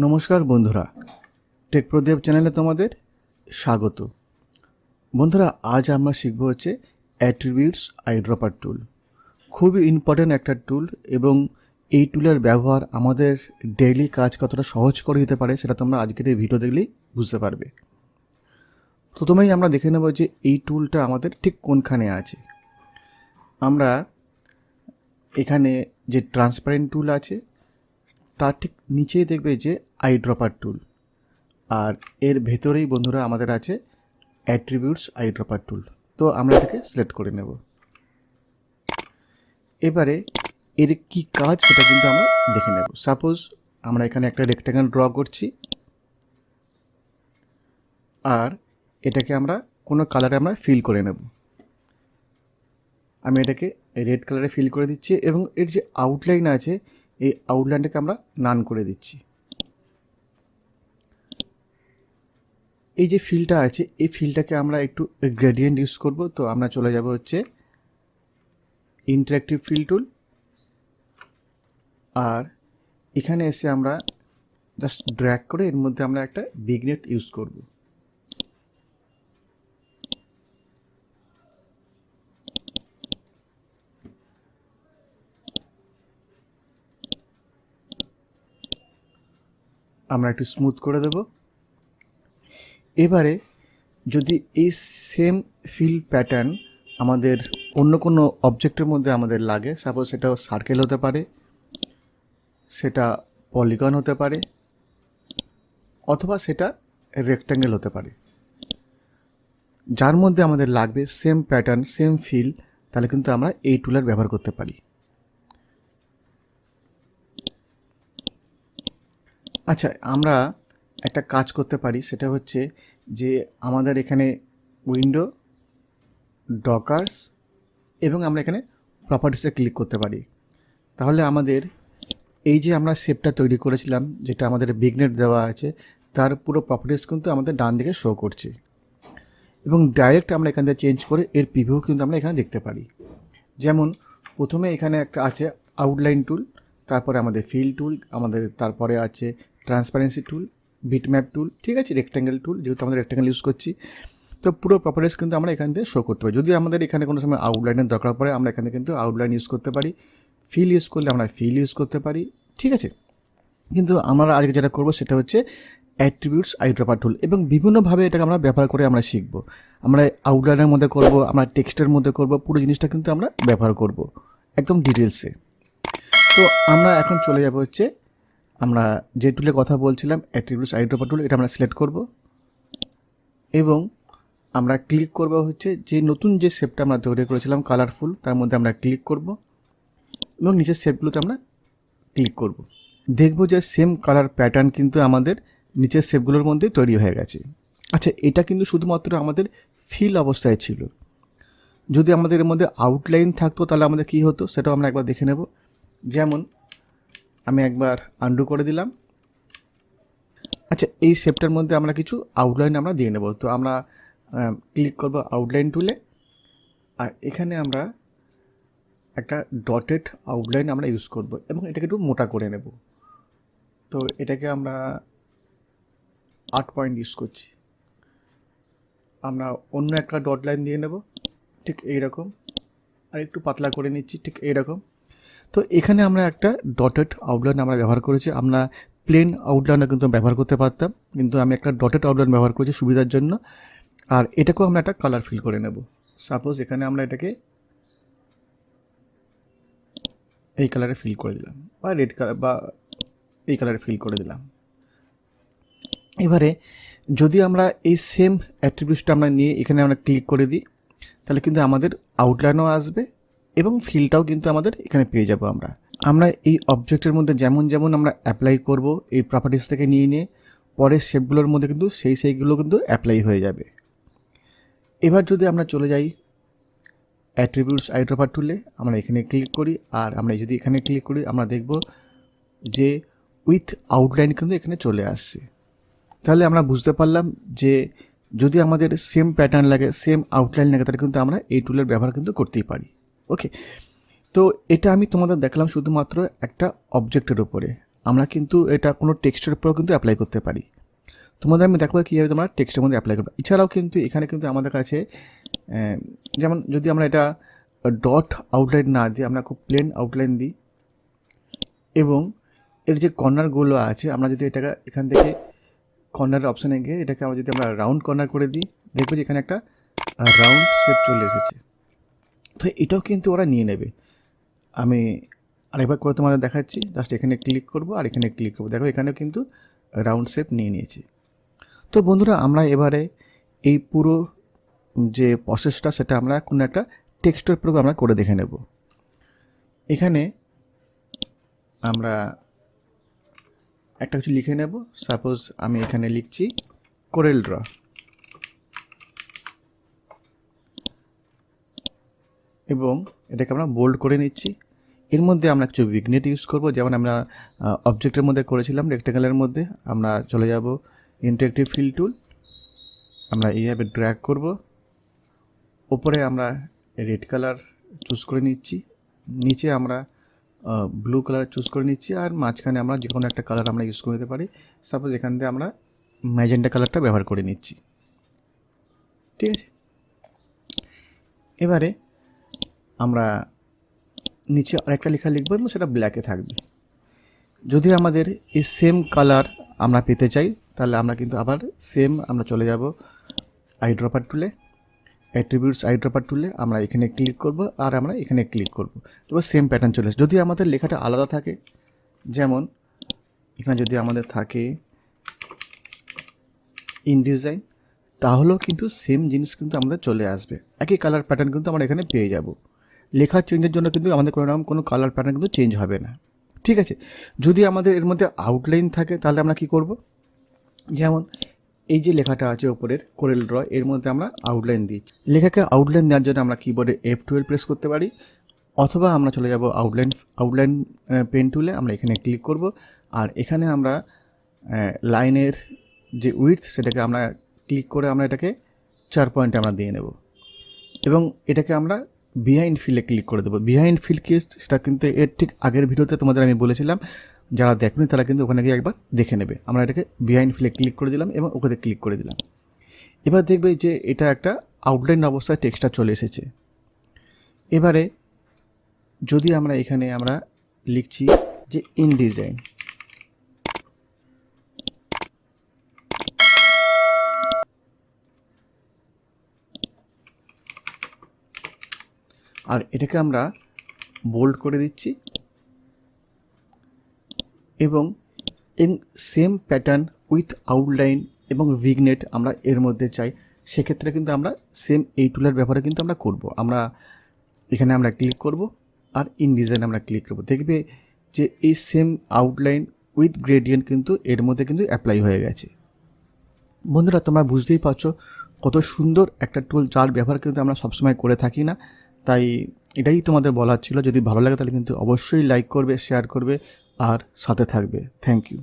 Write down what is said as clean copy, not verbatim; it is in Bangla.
নমস্কার বন্ধুরা, টেকপ্রো দেব চ্যানেলে তোমাদের স্বাগত। বন্ধুরা, আজ আমরা শিখব হচ্ছে অ্যাট্রিবিউটস আইড্রপার টুল। খুবই ইম্পর্ট্যান্ট একটা টুল এবং এই টুলের ব্যবহার আমাদের ডেইলি কাজ কতটা সহজ করে দিতে পারে সেটা তোমরা আজকের এই ভিডিও দেখলেই বুঝতে পারবে। প্রথমেই আমরা দেখে নেব যে এই টুলটা আমাদের ঠিক কোনখানে আছে। আমরা এখানে যে ট্রান্সপারেন্ট টুল আছে তার ঠিক নিচেই দেখবে যে আইড্রপার টুল, আর এর ভেতরেই বন্ধুরা আমাদের আছে অ্যাট্রিবিউটস আইড্রপার টুল। তো আমরা এটাকে সিলেক্ট করে নেব। এবারে এর কি কাজ সেটা কিন্তু আমরা দেখে নেব। সাপোজ আমরা এখানে একটা রেক্ট্যাঙ্গেল ড্র করছি, আর এটাকে আমরা কোনো কালারে আমরা ফিল করে নেব। আমি এটাকে রেড কালারে ফিল করে দিচ্ছি এবং এর যে আউটলাইন আছে এই আউটলাইনটাকে আমরা নান করে দিচ্ছি। এই যে ফিলটা আছে এই ফিলটাকে আমরা একটু গ্রেডিয়েন্ট ইউজ করব। তো আমরা চলে যাব হচ্ছে ইন্টারেক্টিভ ফিল টুল, আর এখানে এসে আমরা জাস্ট ড্র্যাগ করে এর মধ্যে আমরা একটা ভিগনেট ইউজ করব। আমরা একটু স্মুথ করে দেব। এবারে যদি এই সেম ফিল প্যাটার্ন আমাদের অন্য কোনো অবজেক্টের মধ্যে আমাদের লাগে, সাপোজ সেটা সার্কেল হতে পারে, সেটা পলিগন হতে পারে, অথবা সেটা রেক্ট্যাঙ্গেল হতে পারে, যার মধ্যে আমাদের লাগবে সেম প্যাটার্ন সেম ফিল, তাহলে কিন্তু আমরা এই টুলের ব্যবহার করতে পারি। আচ্ছা, আমরা একটা কাজ করতে পারি, সেটা হচ্ছে যে আমাদের এখানে উইন্ডো, ডকার্স এবং আমরা এখানে প্রপার্টিসে ক্লিক করতে পারি। তাহলে আমাদের এই যে আমরা শেপটা তৈরি করেছিলাম, যেটা আমাদের ভিগনেট দেওয়া আছে, তার পুরো প্রপার্টিস কিন্তু আমাদের ডান দিকে শো করছে এবং ডাইরেক্ট আমরা এখান থেকে চেঞ্জ করে এর প্রিভিউ কিন্তু আমরা এখানে দেখতে পারি। যেমন প্রথমে এখানে একটা আছে আউটলাইন টুল, তারপরে আমাদের ফিল টুল, আমাদের তারপরে আছে ট্রান্সপারেন্সি টুল, বিটম্যাপ টুল, ঠিক আছে, রেক্ট্যাঙ্গেল টুল, যেহেতু আমাদের রেক্ট্যাঙ্গেল ইউজ করছি। তো পুরো প্রপার্টিস কিন্তু আমরা এখান থেকে শো করতে পারি। যদি আমাদের এখানে কোনো সময় আউটলাইনের দরকার পড়ে আমরা এখানে কিন্তু আউটলাইন ইউজ করতে পারি, ফিল ইউজ করলে আমরা ফিল ইউজ করতে পারি, ঠিক আছে। কিন্তু আমরা আজকে যেটা করব সেটা হচ্ছে অ্যাট্রিবিউটস আইড্রপার টুল, এবং বিভিন্নভাবে এটাকে আমরা ব্যবহার করে আমরা শিখব। আমরা আউটলাইনের মধ্যে করব, আমরা টেক্সটের মধ্যে করব, পুরো জিনিসটা কিন্তু আমরা ব্যবহার করব একদম ডিটেলসে। তো আমরা এখন চলে যাব হচ্ছে আমরা যে টুলের কথা বলছিলাম, অ্যাট্রিবিউটস আইড্রপার টুল, এটা আমরা সিলেক্ট করব এবং আমরা ক্লিক করব হচ্ছে যে নতুন যে শেপটা আমরা তৈরি করেছিলাম কালারফুল, তার মধ্যে আমরা ক্লিক করব এবং নিচের শেপগুলোতে আমরা ক্লিক করব। দেখব যে সেম কালার প্যাটার্ন কিন্তু আমাদের নিচের শেপগুলোর মধ্যে তৈরি হয়ে গেছে। আচ্ছা, এটা কিন্তু শুধুমাত্র আমাদের ফিল অবস্থায় ছিল। যদি আমাদের এর মধ্যে আউটলাইন থাকতো তাহলে আমাদের কী হতো সেটাও আমরা একবার দেখে নেব। যেমন আমি একবার আন্ডু করে দিলাম। আচ্ছা, এই শেপটার মধ্যে আমরা কিছু আউটলাইন আমরা দিয়ে নেব। তো আমরা ক্লিক করব আউটলাইন টুলে, আর এখানে আমরা একটা ডটেড আউটলাইন আমরা ইউজ করব এবং এটাকে একটু মোটা করে নেব। তো এটাকে আমরা 8 পয়েন্ট ইউজ করছি। আমরা অন্য একটা ডট লাইন দিয়ে নেব ঠিক এইরকম, আর একটু পাতলা করে নিচ্ছি ঠিক এইরকম। তো এখানে আমরা একটা ডটেড আউটলাইন আমরা ব্যবহার করেছি। আমরা প্লেন আউটলাইনও কিন্তু ব্যবহার করতে পারতাম, কিন্তু আমি একটা ডটেড আউটলাইন ব্যবহার করেছি সুবিধার জন্য। আর এটাকেও আমরা একটা কালার ফিল করে নেব। সাপোজ এখানে আমরা এটাকে এই কালারে ফিল করে দিলাম, বা রেড কালার বা এই কালারে ফিল করে দিলাম। এবারে যদি আমরা এই সেম অ্যাট্রিবিউটসটা আমরা নিয়ে এখানে আমরা ক্লিক করে দিই, তাহলে কিন্তু আমাদের আউটলাইনও আসবে এবং ফিলটাও কিন্তু আমাদের এখানে পেয়ে যাব। আমরা এই অবজেক্টের মধ্যে যেমন যেমন আমরা অ্যাপ্লাই করব এই প্রপার্টিস থেকে নিয়ে পরের শেপগুলোর মধ্যে কিন্তু সেইগুলো কিন্তু অ্যাপ্লাই হয়ে যাবে। এবার যদি আমরা চলে যাই অ্যাট্রিবিউটস আইড্রপার টুলে, আমরা এখানে ক্লিক করি, আর আমরা যদি এখানে ক্লিক করি আমরা দেখব যে উইথ আউটলাইন কিন্তু এখানে চলে আসছে। তাহলে আমরা বুঝতে পারলাম যে যদি আমাদের সেম প্যাটার্ন লাগে, সেম আউটলাইন লাগে, তাহলে কিন্তু আমরা এই টুলের ব্যবহার কিন্তু করতেই পারি। ওকে, তো এটা আমি তোমাদের দেখালাম শুধুমাত্র একটা অবজেক্টের উপরে। আমরা কিন্তু এটা কোনো টেক্সটের উপরেও কিন্তু অ্যাপ্লাই করতে পারি। তোমাদের আমি দেখাবো কীভাবে তোমরা টেক্সটের মধ্যে অ্যাপ্লাই করবে। এছাড়াও কিন্তু এখানে কিন্তু আমাদের কাছে যেমন যদি আমরা এটা ডট আউটলাইন না দিই, আমরা খুব প্লেন আউটলাইন দিই এবং এর যে কর্নারগুলো আছে আমরা যদি এটাকে এখান থেকে কর্নারের অপশানে গিয়ে এটাকে আমরা যদি আমরা রাউন্ড কর্নার করে দিই, দেখবো যে এখানে একটা রাউন্ড শেপ চলে এসেছে। তো এটাও কিন্তু ওরা নিয়ে নেবে। আমি আরেকবার করে তোমাদের দেখাচ্ছি, জাস্ট এখানে ক্লিক করব আর এখানে ক্লিক করবো, দেখো এখানেও কিন্তু রাউন্ড শেপ নিয়ে নিয়েছি। তো বন্ধুরা আমরা এবারে এই পুরো যে প্রসেসটা সেটা আমরা কোনো একটা টেক্সটের প্রোগ্রাম আমরা করে দেখে নেব। এখানে আমরা একটা কিছু লিখে নেব। সাপোজ আমি এখানে লিখছি CorelDRAW এবং এটাকে আমরা বোল্ড করে নিচ্ছি। এর মধ্যে আমরা কিছু ভিগনেট ইউজ করব, যেমন আমরা অবজেক্টের মধ্যে করেছিলাম রেক্টেঙ্গেলের মধ্যে। আমরা চলে যাব ইন্টারেক্টিভ ফিল টুল, আমরা এইভাবে ড্র্যাগ করব, ওপরে আমরা রেড কালার চুজ করে নিচ্ছি, নিচে আমরা ব্লু কালার চুজ করে নিচ্ছি, আর মাঝখানে আমরা যে কোনো একটা কালার আমরা ইউজ করে নিতে পারি। সাপোজ এখান থেকে আমরা ম্যাজেন্টা কালারটা ব্যবহার করে নিচ্ছি, ঠিক আছে। এবারে আমরা নিচে আরেকটা লেখা লিখবো এবং সেটা ব্ল্যাকে থাকবে। যদি আমাদের এই সেম কালার আমরা পেতে চাই তাহলে আমরা কিন্তু আবার সেম আমরা চলে যাব আইড্রপার টুলে, অ্যাট্রিবিউটস আইড্রপার টুলে আমরা এখানে ক্লিক করব আর আমরা এখানে ক্লিক করব, এবার সেম প্যাটার্ন চলে আসে। যদি আমাদের লেখাটা আলাদা থাকে, যেমন এখানে যদি আমাদের থাকে ইনডিজাইন, তাহলেও কিন্তু সেম জিনিস কিন্তু আমাদের চলে আসবে, একই কালার প্যাটার্ন কিন্তু আমরা এখানে পেয়ে যাব। লেখা চেঞ্জের জন্য কিন্তু আমাদের কোনো কালার প্যাটার্ন কিন্তু চেঞ্জ হবে না, ঠিক আছে। যদি আমাদের এর মধ্যে আউটলাইন থাকে তাহলে আমরা কি করব, যেমন এই যে লেখাটা আছে ওপরের CorelDRAW, এর মধ্যে আমরা আউটলাইন দিচ্ছি। লেখাকে আউটলাইন দেওয়ার জন্য আমরা কিবোর্ডে F12 প্রেস করতে পারি, অথবা আমরা চলে যাব আউটলাইন পেন টুলে, আমরা এখানে ক্লিক করব আর এখানে আমরা লাইনের যে উইডথ সেটাকে আমরা ক্লিক করে আমরা এটাকে 4 পয়েন্টে আমরা দিয়ে নেব এবং এটাকে আমরা বিহাইন্ড ফিলে ক্লিক করে দেবো। বিহাইন্ড ফিল কি সেটা কিন্তু এর ঠিক আগের ভিডিওতে তোমাদের আমি বলেছিলাম, যারা দেখনি তারা কিন্তু ওখানে গিয়ে একবার দেখে নেবে। আমরা এটাকে বিহাইন্ড ফিলে ক্লিক করে দিলাম এবং ওখানে ক্লিক করে দিলাম। এবার দেখবে যে এটা একটা আউটলাইন অবস্থায় টেক্সটটা চলে এসেছে। এবারে যদি আমরা এখানে আমরা লিখছি যে ইনডিজাইন, আর এটাকে আমরা বোল্ড করে দিচ্ছি এবং সেম প্যাটার্ন উইথ আউটলাইন এবং ভিগনেট আমরা এর মধ্যে চাই, সেক্ষেত্রে কিন্তু আমরা সেম এই টুলের ব্যাপারে কিন্তু আমরা করব। আমরা এখানে আমরা ক্লিক করব আর ইনডিজাইন আমরা ক্লিক করব, দেখবে যে এই সেম আউটলাইন উইথ গ্রেডিয়েন্ট কিন্তু এর মধ্যে কিন্তু অ্যাপ্লাই হয়ে গেছে। বন্ধুরা তোমরা বুঝতেই পারছো কত সুন্দর একটা টুল, যার ব্যবহার কিন্তু আমরা সবসময় করে থাকি না। তাই এটাই তোমাদের বলার ছিল। যদি ভালো লাগে তাহলে কিন্তু অবশ্যই লাইক করবে, শেয়ার করবে আর সাথে থাকবে। Thank you.